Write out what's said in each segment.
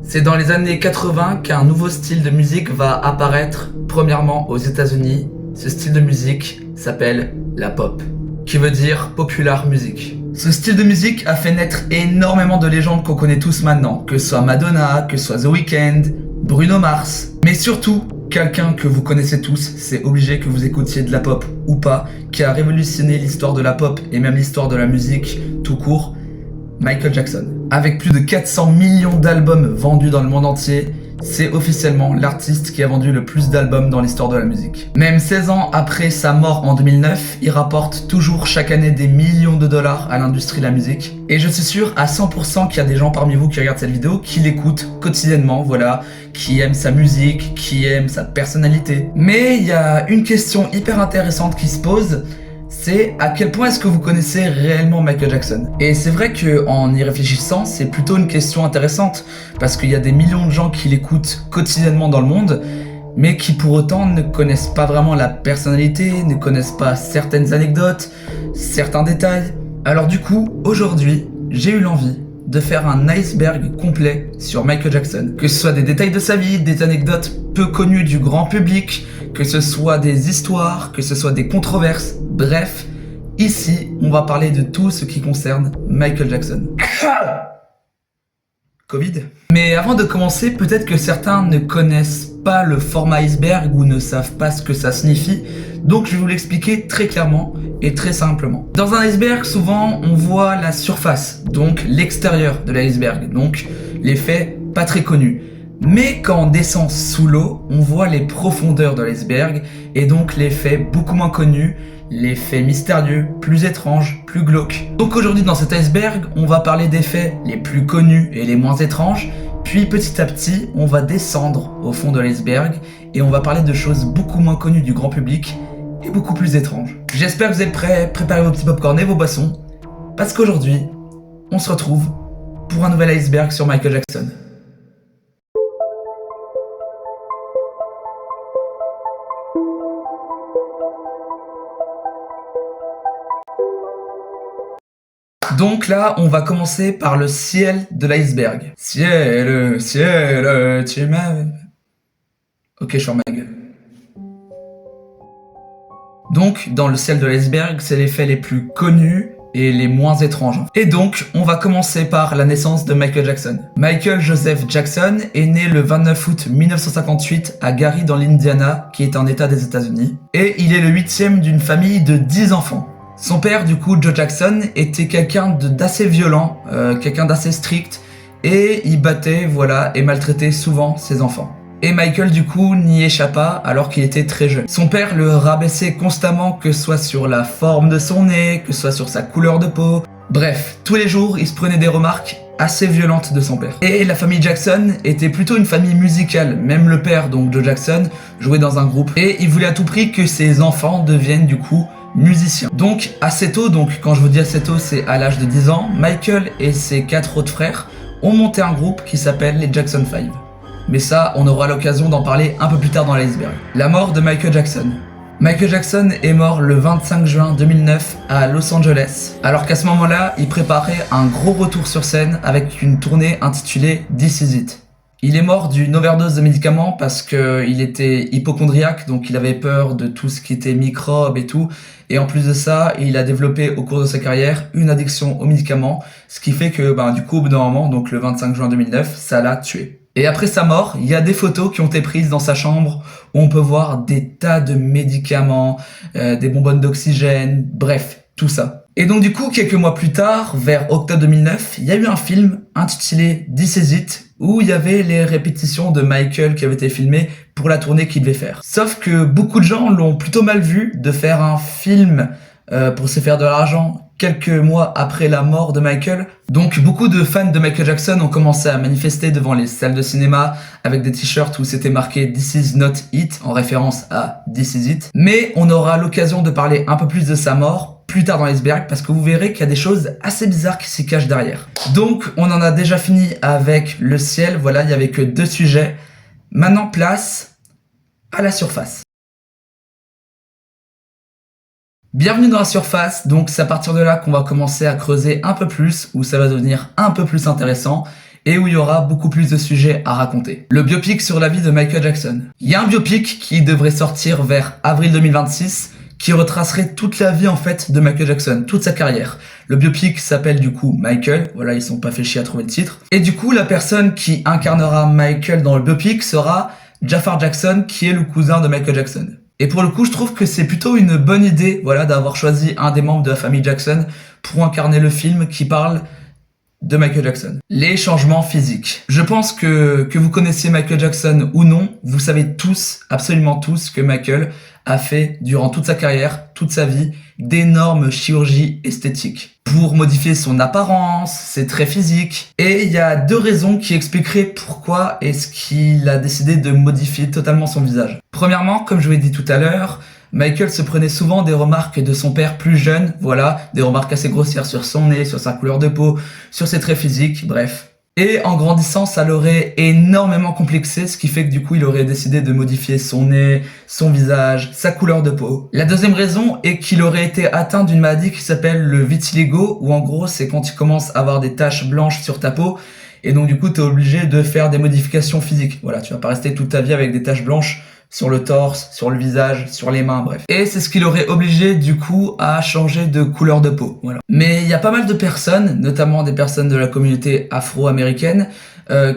C'est dans les années 80 qu'un nouveau style de musique va apparaître, premièrement aux États-Unis. Ce style de musique s'appelle la pop, qui veut dire popular music. Ce style de musique a fait naître énormément de légendes qu'on connaît tous maintenant, que ce soit Madonna, que ce soit The Weeknd, Bruno Mars, mais surtout quelqu'un que vous connaissez tous, c'est obligé que vous écoutiez de la pop ou pas, qui a révolutionné l'histoire de la pop et même l'histoire de la musique tout court, Michael Jackson. Avec plus de 400 millions d'albums vendus dans le monde entier, c'est officiellement l'artiste qui a vendu le plus d'albums dans l'histoire de la musique. Même 16 ans après sa mort en 2009, il rapporte toujours chaque année des millions de dollars à l'industrie de la musique. Et je suis sûr à 100% qu'il y a des gens parmi vous qui regardent cette vidéo qui l'écoutent quotidiennement, voilà, qui aiment sa musique, qui aiment sa personnalité. Mais il y a une question hyper intéressante qui se pose, c'est à quel point est-ce que vous connaissez réellement Michael Jackson? Et c'est vrai qu'en y réfléchissant, c'est plutôt une question intéressante, parce qu'il y a des millions de gens qui l'écoutent quotidiennement dans le monde, mais qui pour autant ne connaissent pas vraiment la personnalité, ne connaissent pas certaines anecdotes, certains détails. Alors du coup, aujourd'hui, j'ai eu l'envie de faire un iceberg complet sur Michael Jackson. Que ce soit des détails de sa vie, des anecdotes peu connues du grand public, que ce soit des histoires, que ce soit des controverses, bref, ici, on va parler de tout ce qui concerne Michael Jackson. Covid. Mais avant de commencer, peut-être que certains ne connaissent pas le format iceberg ou ne savent pas ce que ça signifie, donc je vais vous l'expliquer très clairement et très simplement. Dans un iceberg, souvent, on voit la surface, donc l'extérieur de l'iceberg, donc les faits pas très connus. Mais quand on descend sous l'eau, on voit les profondeurs de l'iceberg et donc les faits beaucoup moins connus, les faits mystérieux, plus étranges, plus glauques. Donc aujourd'hui dans cet iceberg, on va parler des faits les plus connus et les moins étranges, puis petit à petit, on va descendre au fond de l'iceberg et on va parler de choses beaucoup moins connues du grand public et beaucoup plus étranges. J'espère que vous êtes prêts, préparez vos petits popcorn et vos boissons, parce qu'aujourd'hui, on se retrouve pour un nouvel iceberg sur Michael Jackson. Donc là, on va commencer par le ciel de l'iceberg. Ciel, ciel, tu m'as... Ok, je ferme ma gueule. Donc, dans le ciel de l'iceberg, c'est les faits les plus connus et les moins étranges. Et donc, on va commencer par la naissance de Michael Jackson. Michael Joseph Jackson est né le 29 août 1958 à Gary dans l'Indiana, qui est un état des États-Unis. Et il est le 8e d'une famille de 10 enfants. Son père, du coup, Joe Jackson, était quelqu'un d'assez violent, quelqu'un d'assez strict, et il battait, voilà, et maltraitait souvent ses enfants. Et Michael, du coup, n'y échappa alors qu'il était très jeune. Son père le rabaissait constamment, que ce soit sur la forme de son nez, que ce soit sur sa couleur de peau. Bref, tous les jours, il se prenait des remarques assez violentes de son père. Et la famille Jackson était plutôt une famille musicale. Même le père, donc Joe Jackson, jouait dans un groupe. Et il voulait à tout prix que ses enfants deviennent, du coup, musicien. Donc assez tôt, donc quand je vous dis assez tôt, c'est à l'âge de 10 ans, Michael et ses 4 autres frères ont monté un groupe qui s'appelle les Jackson 5. Mais ça, on aura l'occasion d'en parler un peu plus tard dans l'iceberg. La mort de Michael Jackson. Michael Jackson est mort le 25 juin 2009 à Los Angeles, alors qu'à ce moment-là, il préparait un gros retour sur scène avec une tournée intitulée This Is It. Il est mort d'une overdose de médicaments parce qu'il était hypocondriaque, donc il avait peur de tout ce qui était microbes et tout. Et en plus de ça, il a développé au cours de sa carrière une addiction aux médicaments, ce qui fait que du coup, au bout d'un moment, donc le 25 juin 2009, ça l'a tué. Et après sa mort, il y a des photos qui ont été prises dans sa chambre où on peut voir des tas de médicaments, des bonbonnes d'oxygène, bref, tout ça. Et donc du coup, quelques mois plus tard, vers octobre 2009, il y a eu un film intitulé This Is It, où il y avait les répétitions de Michael qui avaient été filmées pour la tournée qu'il devait faire. Sauf que beaucoup de gens l'ont plutôt mal vu de faire un film pour se faire de l'argent quelques mois après la mort de Michael. Donc beaucoup de fans de Michael Jackson ont commencé à manifester devant les salles de cinéma avec des t-shirts où c'était marqué This is not it, en référence à This is it. Mais on aura l'occasion de parler un peu plus de sa mort plus tard dans l'iceberg, parce que vous verrez qu'il y a des choses assez bizarres qui s'y cachent derrière. Donc on en a déjà fini avec le ciel, voilà, il n'y avait que 2 sujets. Maintenant place à la surface. Bienvenue dans la surface, donc c'est à partir de là qu'on va commencer à creuser un peu plus, où ça va devenir un peu plus intéressant. et où il y aura beaucoup plus de sujets à raconter. Le biopic sur la vie de Michael Jackson. Il y a un biopic qui devrait sortir vers avril 2026 qui retracerait toute la vie en fait de Michael Jackson, toute sa carrière. Le biopic s'appelle du coup Michael, voilà, ils sont pas fait chier à trouver le titre. Et du coup, la personne qui incarnera Michael dans le biopic sera Jafar Jackson, qui est le cousin de Michael Jackson. Et pour le coup, je trouve que c'est plutôt une bonne idée, voilà, d'avoir choisi un des membres de la famille Jackson pour incarner le film qui parle de Michael Jackson. Les changements physiques. Je pense que vous connaissiez Michael Jackson ou non, vous savez tous, absolument tous, que Michael a fait durant toute sa carrière, toute sa vie, d'énormes chirurgies esthétiques pour modifier son apparence, ses traits physiques. Et il y a 2 raisons qui expliqueraient pourquoi est-ce qu'il a décidé de modifier totalement son visage. Premièrement, comme je vous l'ai dit tout à l'heure, Michael se prenait souvent des remarques de son père plus jeune, voilà, des remarques assez grossières sur son nez, sur sa couleur de peau, sur ses traits physiques, bref. Et en grandissant, ça l'aurait énormément complexé, ce qui fait que du coup, il aurait décidé de modifier son nez, son visage, sa couleur de peau. La deuxième raison est qu'il aurait été atteint d'une maladie qui s'appelle le vitiligo, où en gros, c'est quand tu commences à avoir des taches blanches sur ta peau, et donc du coup, t'es obligé de faire des modifications physiques. Voilà, tu vas pas rester toute ta vie avec des taches blanches sur le torse, sur le visage, sur les mains, bref. Et c'est ce qui l'aurait obligé du coup à changer de couleur de peau, voilà. Mais il y a pas mal de personnes, notamment des personnes de la communauté afro-américaine,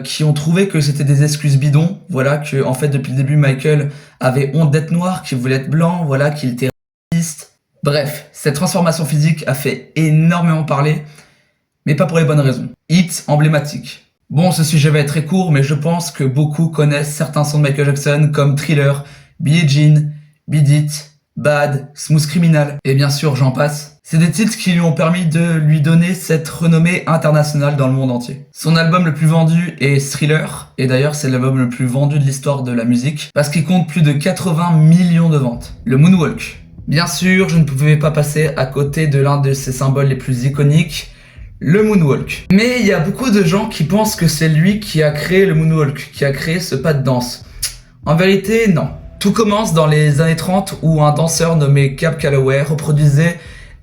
qui ont trouvé que c'était des excuses bidons, voilà, que en fait depuis le début Michael avait honte d'être noir, qu'il voulait être blanc, voilà, qu'il était raciste. Bref, cette transformation physique a fait énormément parler, mais pas pour les bonnes raisons. Hit emblématique. Bon, ce sujet va être très court, mais je pense que beaucoup connaissent certains sons de Michael Jackson comme Thriller, Billie Jean, Beat It, Bad, Smooth Criminal, et bien sûr j'en passe. C'est des titres qui lui ont permis de lui donner cette renommée internationale dans le monde entier. Son album le plus vendu est Thriller, et d'ailleurs c'est l'album le plus vendu de l'histoire de la musique, parce qu'il compte plus de 80 millions de ventes. Le Moonwalk. Bien sûr, je ne pouvais pas passer à côté de l'un de ses symboles les plus iconiques, le Moonwalk. Mais il y a beaucoup de gens qui pensent que c'est lui qui a créé le Moonwalk, qui a créé ce pas de danse. En vérité, non. Tout commence dans les années 30 où un danseur nommé Cab Calloway reproduisait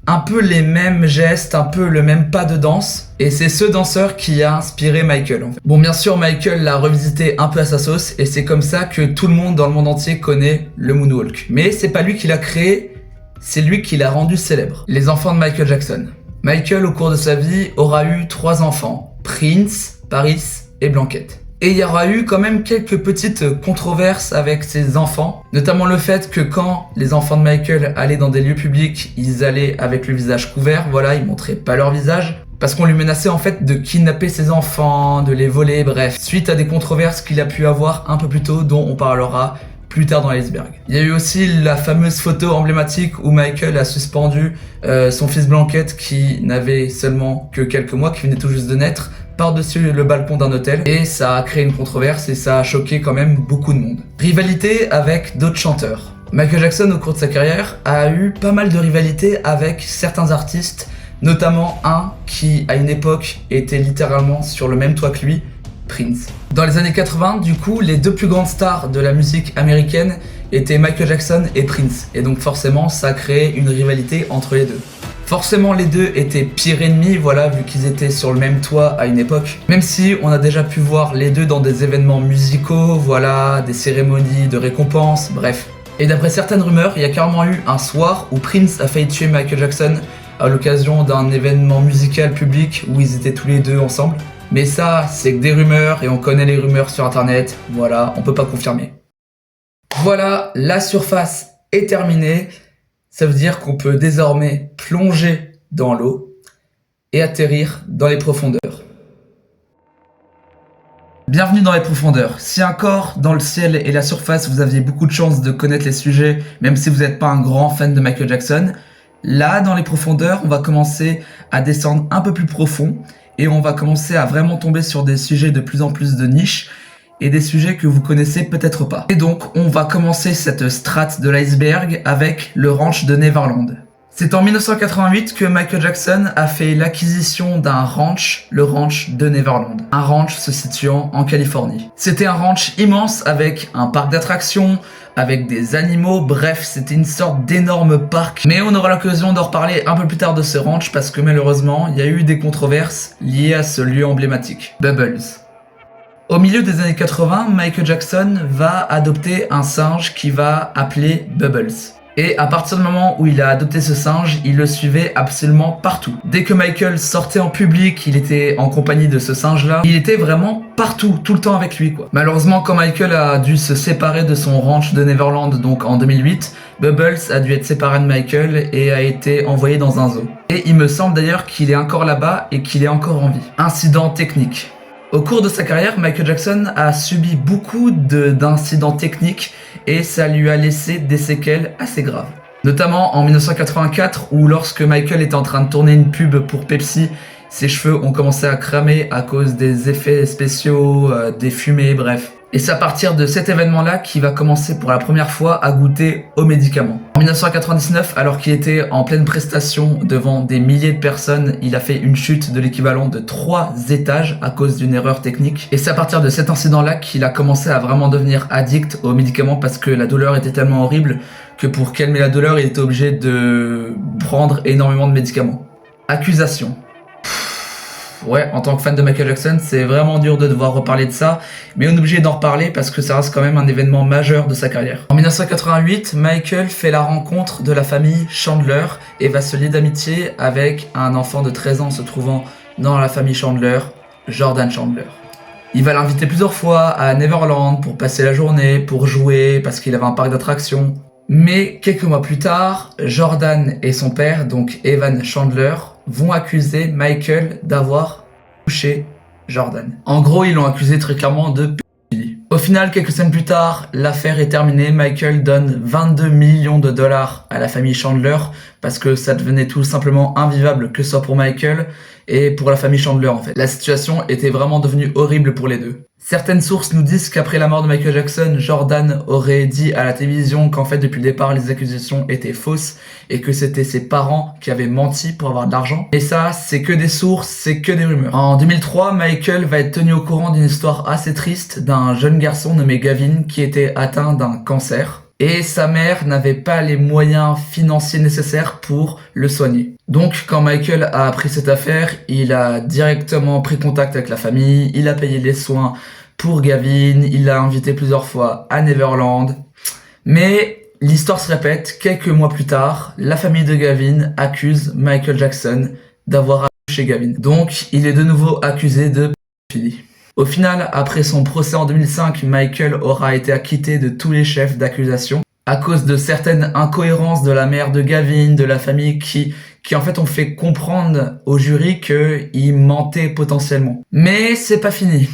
un peu les mêmes gestes, un peu le même pas de danse. Et c'est ce danseur qui a inspiré Michael, en fait. Bon, bien sûr, Michael l'a revisité un peu à sa sauce et c'est comme ça que tout le monde dans le monde entier connaît le Moonwalk. Mais c'est pas lui qui l'a créé, c'est lui qui l'a rendu célèbre. Les enfants de Michael Jackson. Michael, au cours de sa vie, aura eu 3 enfants, Prince, Paris et Blanquette. Et il y aura eu quand même quelques petites controverses avec ses enfants, notamment le fait que quand les enfants de Michael allaient dans des lieux publics, ils allaient avec le visage couvert, voilà, ils montraient pas leur visage, parce qu'on lui menaçait en fait de kidnapper ses enfants, de les voler, bref, suite à des controverses qu'il a pu avoir un peu plus tôt, dont on parlera plus tard dans l'iceberg. Il y a eu aussi la fameuse photo emblématique où Michael a suspendu son fils Blanquette qui n'avait seulement que quelques mois, qui venait tout juste de naître, par-dessus le balcon d'un hôtel, et ça a créé une controverse et ça a choqué quand même beaucoup de monde. Rivalité avec d'autres chanteurs. Michael Jackson, au cours de sa carrière, a eu pas mal de rivalités avec certains artistes, notamment un qui, à une époque, était littéralement sur le même toit que lui, Prince. Dans les années 80, du coup, les 2 plus grandes stars de la musique américaine étaient Michael Jackson et Prince, et donc forcément, ça a créé une rivalité entre les deux. Forcément, les deux étaient pires ennemis, voilà, vu qu'ils étaient sur le même toit à une époque. Même si on a déjà pu voir les deux dans des événements musicaux, voilà, des cérémonies de récompense, bref. Et d'après certaines rumeurs, il y a carrément eu un soir où Prince a failli tuer Michael Jackson à l'occasion d'un événement musical public où ils étaient tous les deux ensemble. Mais ça, c'est que des rumeurs et on connaît les rumeurs sur internet, voilà, on peut pas confirmer. Voilà, la surface est terminée. Ça veut dire qu'on peut désormais plonger dans l'eau et atterrir dans les profondeurs. Bienvenue dans les profondeurs. Si encore dans le ciel et la surface vous aviez beaucoup de chance de connaître les sujets, même si vous n'êtes pas un grand fan de Michael Jackson, là dans les profondeurs on va commencer à descendre un peu plus profond et on va commencer à vraiment tomber sur des sujets de plus en plus de niche et des sujets que vous connaissez peut-être pas. Et donc on va commencer cette strate de l'iceberg avec le ranch de Neverland. C'est en 1988 que Michael Jackson a fait l'acquisition d'un ranch, le ranch de Neverland. Un ranch se situant en Californie. C'était un ranch immense avec un parc d'attractions, avec des animaux, bref, c'était une sorte d'énorme parc. Mais on aura l'occasion d'en reparler un peu plus tard de ce ranch parce que malheureusement, il y a eu des controverses liées à ce lieu emblématique, Bubbles. Au milieu des années 80, Michael Jackson va adopter un singe qu'il va appeler Bubbles. Et à partir du moment où il a adopté ce singe, il le suivait absolument partout. Dès que Michael sortait en public, il était en compagnie de ce singe-là. Il était vraiment partout, tout le temps avec lui, quoi. Malheureusement, quand Michael a dû se séparer de son ranch de Neverland, donc en 2008, Bubbles a dû être séparé de Michael et a été envoyé dans un zoo. Et il me semble d'ailleurs qu'il est encore là-bas et qu'il est encore en vie. Incident technique. Au cours de sa carrière, Michael Jackson a subi beaucoup d'incidents techniques et ça lui a laissé des séquelles assez graves. Notamment en 1984 où lorsque Michael était en train de tourner une pub pour Pepsi, ses cheveux ont commencé à cramer à cause des effets spéciaux, des fumées, bref. Et c'est à partir de cet événement-là qu'il va commencer pour la première fois à goûter aux médicaments. En 1999, alors qu'il était en pleine prestation devant des milliers de personnes, il a fait une chute de l'équivalent de 3 étages à cause d'une erreur technique. Et c'est à partir de cet incident-là qu'il a commencé à vraiment devenir addict aux médicaments parce que la douleur était tellement horrible que pour calmer la douleur, il était obligé de prendre énormément de médicaments. Accusation. Ouais, en tant que fan de Michael Jackson, c'est vraiment dur de devoir reparler de ça, mais on est obligé d'en reparler parce que ça reste quand même un événement majeur de sa carrière. En 1988, Michael fait la rencontre de la famille Chandler et va se lier d'amitié avec un enfant de 13 ans se trouvant dans la famille Chandler, Jordan Chandler. Il va l'inviter plusieurs fois à Neverland pour passer la journée, pour jouer, parce qu'il avait un parc d'attractions. Mais quelques mois plus tard, Jordan et son père, donc Evan Chandler, vont accuser Michael d'avoir touché Jordan. En gros, ils l'ont accusé très clairement de pédophilie. Au final, quelques semaines plus tard, l'affaire est terminée. Michael donne 22 millions de dollars à la famille Chandler parce que ça devenait tout simplement invivable, que ce soit pour Michael et pour la famille Chandler en fait. La situation était vraiment devenue horrible pour les deux. Certaines sources nous disent qu'après la mort de Michael Jackson, Jordan aurait dit à la télévision qu'en fait depuis le départ les accusations étaient fausses et que c'était ses parents qui avaient menti pour avoir de l'argent. Et ça, c'est que des sources, c'est que des rumeurs. En 2003, Michael va être tenu au courant d'une histoire assez triste d'un jeune garçon nommé Gavin qui était atteint d'un cancer. Et sa mère n'avait pas les moyens financiers nécessaires pour le soigner. Donc quand Michael a appris cette affaire, il a directement pris contact avec la famille, il a payé les soins pour Gavin, il l'a invité plusieurs fois à Neverland. Mais l'histoire se répète, quelques mois plus tard, la famille de Gavin accuse Michael Jackson d'avoir touché Gavin. Donc il est de nouveau accusé de pédophilie. Au final, après son procès en 2005, Michael aura été acquitté de tous les chefs d'accusation à cause de certaines incohérences de la mère de Gavin, de la famille qui en fait ont fait comprendre au jury qu'il mentait potentiellement. Mais c'est pas fini.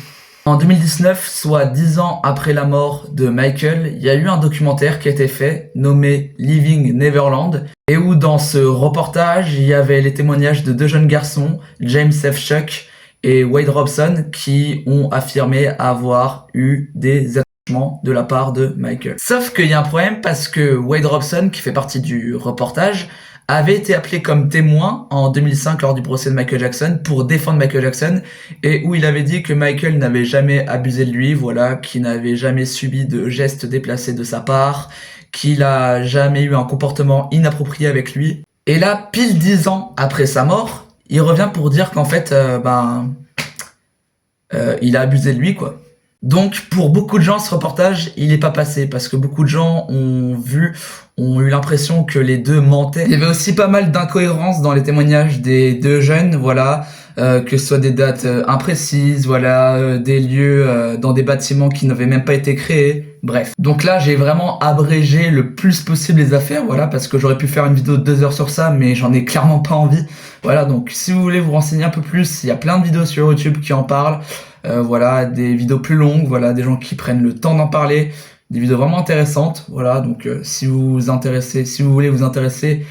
En 2019, soit 10 ans après la mort de Michael, il y a eu un documentaire qui a été fait nommé Living Neverland et où dans ce reportage, il y avait les témoignages de 2 jeunes garçons, James F. Chuck et Wade Robson, qui ont affirmé avoir eu des attouchements de la part de Michael. Sauf qu'il y a un problème parce que Wade Robson, qui fait partie du reportage, avait été appelé comme témoin en 2005 lors du procès de Michael Jackson pour défendre Michael Jackson et où il avait dit que Michael n'avait jamais abusé de lui, voilà, qu'il n'avait jamais subi de gestes déplacés de sa part, qu'il a jamais eu un comportement inapproprié avec lui. Et là, pile 10 ans après sa mort, il revient pour dire qu'en fait, il a abusé de lui, quoi. Donc, pour beaucoup de gens, ce reportage, il est pas passé parce que beaucoup de gens ont eu l'impression que les deux mentaient. Il y avait aussi pas mal d'incohérences dans les témoignages des 2 jeunes, voilà, que ce soit des dates imprécises, voilà, des lieux dans des bâtiments qui n'avaient même pas été créés, bref. Donc là, j'ai vraiment abrégé le plus possible les affaires, voilà, parce que j'aurais pu faire une vidéo de 2 heures sur ça, mais j'en ai clairement pas envie. Voilà, donc si vous voulez vous renseigner un peu plus, il y a plein de vidéos sur YouTube qui en parlent. Voilà, des vidéos plus longues, voilà, des gens qui prennent le temps d'en parler, des vidéos vraiment intéressantes, voilà, donc si vous voulez vous intéresser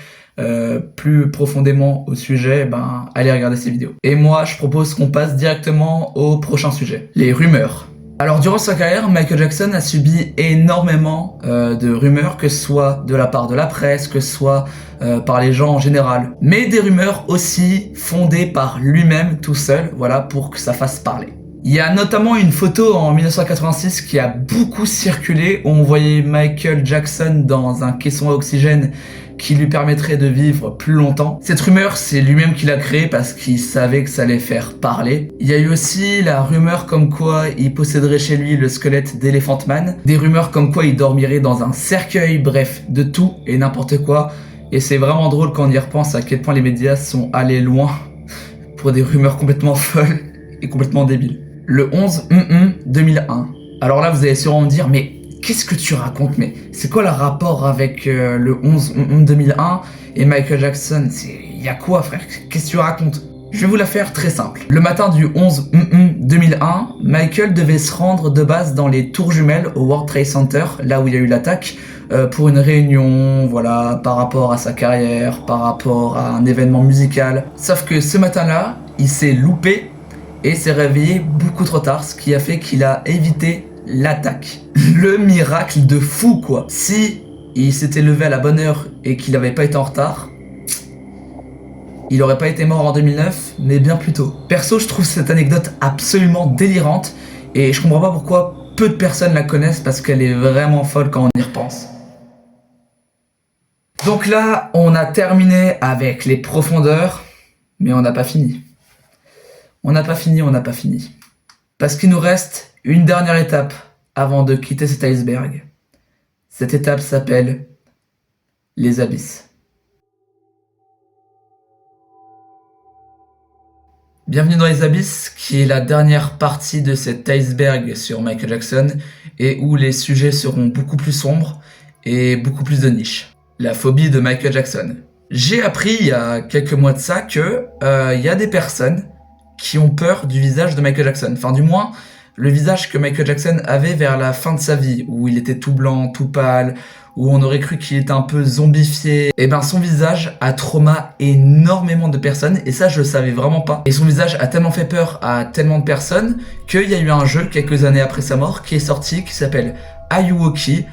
plus profondément au sujet, allez regarder ces vidéos. Et moi, je propose qu'on passe directement au prochain sujet, les rumeurs. Alors durant sa carrière, Michael Jackson a subi énormément de rumeurs, que ce soit de la part de la presse, que ce soit par les gens en général. Mais des rumeurs aussi fondées par lui-même tout seul, voilà, pour que ça fasse parler. Il y a notamment une photo en 1986 qui a beaucoup circulé, où on voyait Michael Jackson dans un caisson à oxygène qui lui permettrait de vivre plus longtemps. Cette rumeur, c'est lui-même qui l'a créée parce qu'il savait que ça allait faire parler. Il y a eu aussi la rumeur comme quoi il posséderait chez lui le squelette d'Elephant Man. Des rumeurs comme quoi il dormirait dans un cercueil, bref, de tout et n'importe quoi. Et c'est vraiment drôle quand on y repense à quel point les médias sont allés loin pour des rumeurs complètement folles et complètement débiles. Le 11 2001. Alors là, vous allez sûrement me dire, mais qu'est-ce que tu racontes? Mais c'est quoi le rapport avec le 11 2001 et Michael Jackson? Il y a quoi, frère? Qu'est-ce que tu racontes? Je vais vous la faire très simple. Le matin du 11 2001, Michael devait se rendre de base dans les tours jumelles au World Trade Center, là où il y a eu l'attaque, pour une réunion, voilà, par rapport à sa carrière, par rapport à un événement musical. Sauf que ce matin-là, il s'est loupé et s'est réveillé beaucoup trop tard, ce qui a fait qu'il a évité l'attaque. Le miracle de fou, quoi. Si il s'était levé à la bonne heure et qu'il n'avait pas été en retard, il aurait pas été mort en 2009, mais bien plus tôt. Perso, je trouve cette anecdote absolument délirante et je comprends pas pourquoi peu de personnes la connaissent parce qu'elle est vraiment folle quand on y repense. Donc là, on a terminé avec les profondeurs, mais on n'a pas fini. On n'a pas fini. Parce qu'il nous reste une dernière étape avant de quitter cet iceberg. Cette étape s'appelle les abysses. Bienvenue dans les abysses, qui est la dernière partie de cet iceberg sur Michael Jackson et où les sujets seront beaucoup plus sombres et beaucoup plus de niche. La phobie de Michael Jackson. J'ai appris il y a quelques mois de ça que y a des personnes qui ont peur du visage de Michael Jackson. Enfin, du moins, le visage que Michael Jackson avait vers la fin de sa vie, où il était tout blanc, tout pâle, où on aurait cru qu'il était un peu zombifié. Et ben, son visage a trauma énormément de personnes, et ça, je le savais vraiment pas. Et son visage a tellement fait peur à tellement de personnes qu'il y a eu un jeu, quelques années après sa mort, qui est sorti, qui s'appelle Ayuwoki,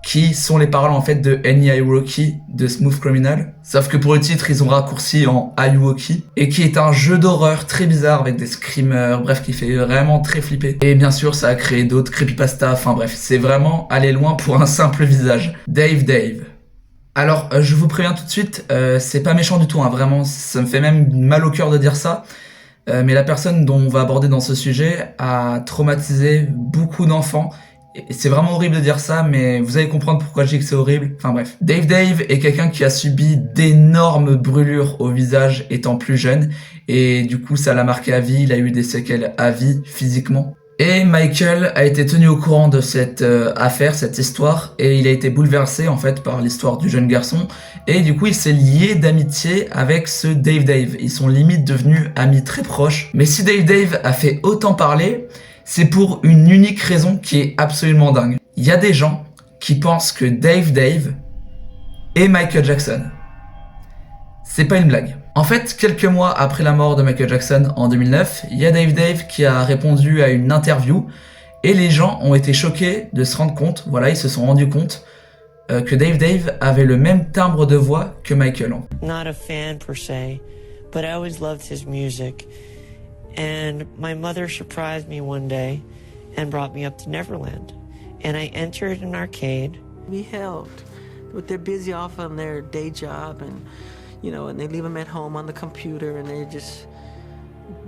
qui sont les paroles en fait de Ayuwoki de Smooth Criminal. Sauf que pour le titre, ils ont raccourci en Ayuwoki. Et qui est un jeu d'horreur très bizarre avec des screamers, bref, qui fait vraiment très flipper. Et bien sûr, ça a créé d'autres creepypasta, enfin bref, c'est vraiment aller loin pour un simple visage. Dave. Alors, je vous préviens tout de suite, c'est pas méchant du tout, hein, vraiment, ça me fait même mal au cœur de dire ça. Mais la personne dont on va aborder dans ce sujet a traumatisé beaucoup d'enfants. C'est vraiment horrible de dire ça, mais vous allez comprendre pourquoi je dis que c'est horrible. Enfin bref. Dave est quelqu'un qui a subi d'énormes brûlures au visage étant plus jeune. Et du coup, ça l'a marqué à vie. Il a eu des séquelles à vie, physiquement. Et Michael a été tenu au courant de cette affaire, cette histoire. Et il a été bouleversé, en fait, par l'histoire du jeune garçon. Et du coup, il s'est lié d'amitié avec ce Dave. Ils sont limite devenus amis très proches. Mais si Dave a fait autant parler, c'est pour une unique raison qui est absolument dingue. Il y a des gens qui pensent que Dave est Michael Jackson. C'est pas une blague. En fait, quelques mois après la mort de Michael Jackson en 2009, il y a Dave qui a répondu à une interview et les gens ont été choqués de se rendre compte, voilà, ils se sont rendus compte que Dave avait le même timbre de voix que Michael. Not a fan per se, but I always loved his music. And my mother surprised me one day and brought me up to Neverland. And I entered an arcade. We helped, but they're busy off on their day job and, you know, and they leave them at home on the computer and they're just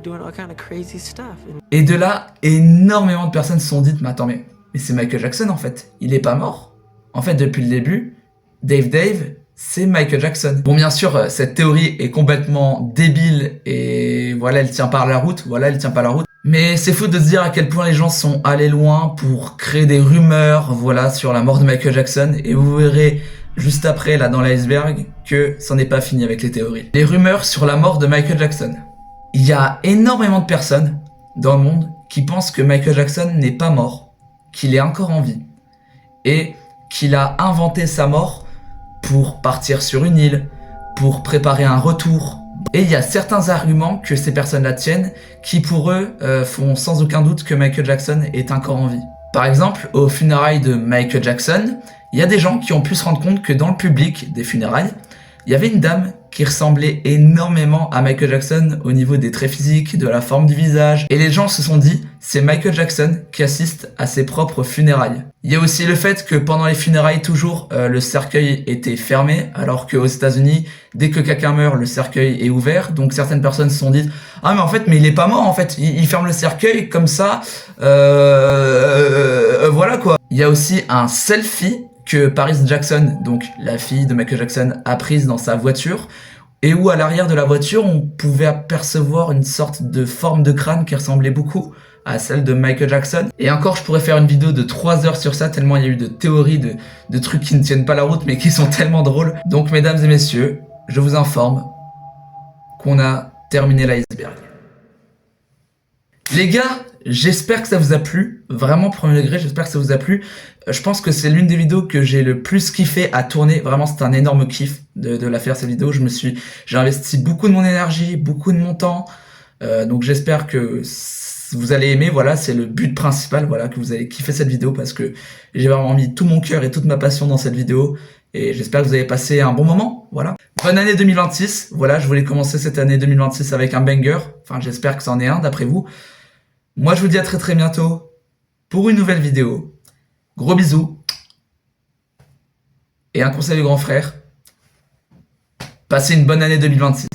doing all kind of crazy stuff. Et de là, énormément de personnes se sont dites, mais attends, mais c'est Michael Jackson en fait, il est pas mort. En fait, depuis le début, Dave, c'est Michael Jackson. Bon, bien sûr, cette théorie est complètement débile et voilà, elle tient pas la route. Mais c'est fou de se dire à quel point les gens sont allés loin pour créer des rumeurs, voilà, sur la mort de Michael Jackson. Et vous verrez juste après, là, dans l'iceberg, que c'en est pas fini avec les théories. Les rumeurs sur la mort de Michael Jackson. Il y a énormément de personnes dans le monde qui pensent que Michael Jackson n'est pas mort, qu'il est encore en vie et qu'il a inventé sa mort pour partir sur une île, pour préparer un retour. Et il y a certains arguments que ces personnes-là tiennent qui pour eux font sans aucun doute que Michael Jackson est encore en vie. Par exemple, aux funérailles de Michael Jackson, il y a des gens qui ont pu se rendre compte que dans le public des funérailles, il y avait une dame qui ressemblait énormément à Michael Jackson au niveau des traits physiques, de la forme du visage. Et les gens se sont dit, c'est Michael Jackson qui assiste à ses propres funérailles. Il y a aussi le fait que pendant les funérailles, toujours, le cercueil était fermé, alors qu'aux États-Unis, dès que quelqu'un meurt, le cercueil est ouvert. Donc certaines personnes se sont dit, ah mais en fait, mais il est pas mort en fait, il ferme le cercueil comme ça, voilà quoi. Il y a aussi un selfie que Paris Jackson, donc la fille de Michael Jackson, a prise dans sa voiture, et où à l'arrière de la voiture, on pouvait apercevoir une sorte de forme de crâne qui ressemblait beaucoup à celle de Michael Jackson. Et encore, je pourrais faire une vidéo de 3 heures sur ça, tellement il y a eu de théories, de trucs qui ne tiennent pas la route, mais qui sont tellement drôles. Donc, mesdames et messieurs, je vous informe qu'on a terminé l'iceberg. Les gars, j'espère que ça vous a plu, vraiment premier degré, j'espère que ça vous a plu. Je pense que c'est l'une des vidéos que j'ai le plus kiffé à tourner, vraiment c'est un énorme kiff de la faire cette vidéo. J'ai investi beaucoup de mon énergie, beaucoup de mon temps, donc j'espère que vous allez aimer, voilà, c'est le but principal, voilà, que vous allez kiffer cette vidéo parce que j'ai vraiment mis tout mon cœur et toute ma passion dans cette vidéo et j'espère que vous avez passé un bon moment, voilà. Bonne année 2026, voilà, je voulais commencer cette année 2026 avec un banger, enfin j'espère que c'en est un d'après vous. Moi je vous dis à très très bientôt pour une nouvelle vidéo. Gros bisous. Et un conseil du grand frère. Passez une bonne année 2026.